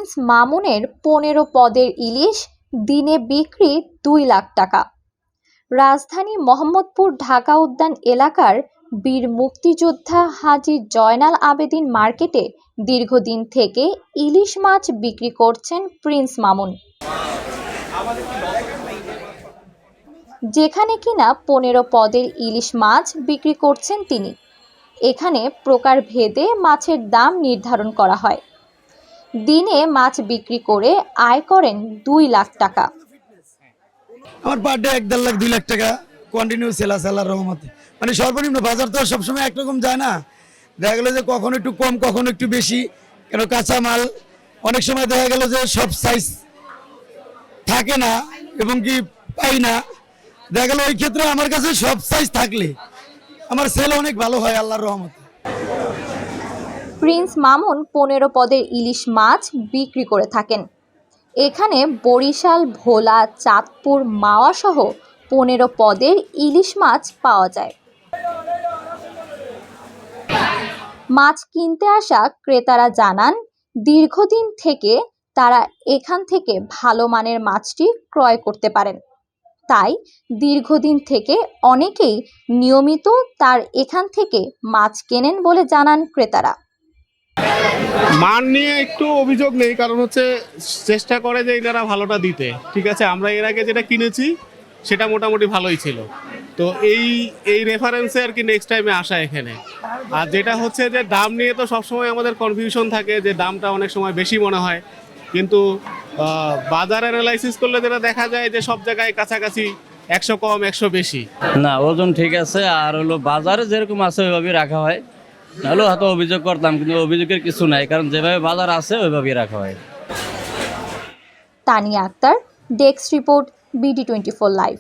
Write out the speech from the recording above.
Prince মামুনের 15 পদের ইলিশ দিনে বিক্রি 2 লাখ টাকা। রাজধানী মোহাম্মদপুর ঢাকা উদ্যান এলাকার বীর মুক্তিযোদ্ধা হাজী জয়নাল আবেদীন মার্কেটে দীর্ঘদিন থেকে ইলিশ মাছ বিক্রি করছেন প্রিন্স মামুন, যেখানে কিনা 15 পদের ইলিশ মাছ বিক্রি করছেন তিনি। এখানে প্রকারভেদে মাছের দাম নির্ধারণ করা হয়। দিনে মাছ বিক্রি করে আয় করেন 2 লাখ টাকা। আমার পার ডে 1-1.5 লাখ 2 লাখ টাকা কন্টিনিউ সেল আছে আল্লাহর রহমতে। মানে সর্বনিম্ন বাজার তো সবসময় একরকম যায় না, দেখা গেল যে কখনো একটু কম কখনো একটু বেশি, কেন কাঁচা মাল অনেক সময় দেখা গেল যে সব সাইজ থাকে না এবং কি পাই না। দেখা গেল ওই ক্ষেত্রে আমার কাছে সব সাইজ থাকলে আমার সেল অনেক ভালো হয় আল্লাহর রহমতে। প্রিন্স মামুন 15 পদের ইলিশ মাছ বিক্রি করে থাকেন। এখানে বরিশাল, ভোলা, চাঁদপুর, মাওয়া সহ 15 পদের ইলিশ মাছ পাওয়া যায়। মাছ কিনতে আসা ক্রেতারা জানান, দীর্ঘদিন থেকে তারা এখান থেকে ভালো মানের মাছটি ক্রয় করতে পারেন। তাই দীর্ঘদিন থেকে অনেকেই নিয়মিত তার এখান থেকে মাছ কেনেন বলে জানান ক্রেতারা। মান নিয়ে একটু অভিযোগ নেই, কারণ হচ্ছে চেষ্টা করে যে এনারা ভালোটা দিতে। ঠিক আছে, আমরা এর আগে যেটা কিনেছি সেটা মোটামুটি ভালোই ছিল, তো এই রেফারেন্সে আর কি নেক্সট টাইমে আসা এখানে। আর যেটা হচ্ছে যে দাম নিয়ে তো সবসময় আমাদের কনফিউশন থাকে, যে দামটা অনেক সময় বেশি মনে হয়, কিন্তু বাজার অ্যানালাইসিস করলে যেটা দেখা যায় যে সব জায়গায় কাছাকাছি 100 কম 100 বেশি। না, ওজন ঠিক আছে। আর হলো বাজারে যেরকম আছে ওইভাবেই রাখা হয়, নাহলে হয়তো অভিযোগ করতাম, কিন্তু অভিযোগের কিছু নাই, কারণ যেভাবে বাজার আছে ওইভাবেই রাখা হয়। Tania Akter, desk report, BD24 live.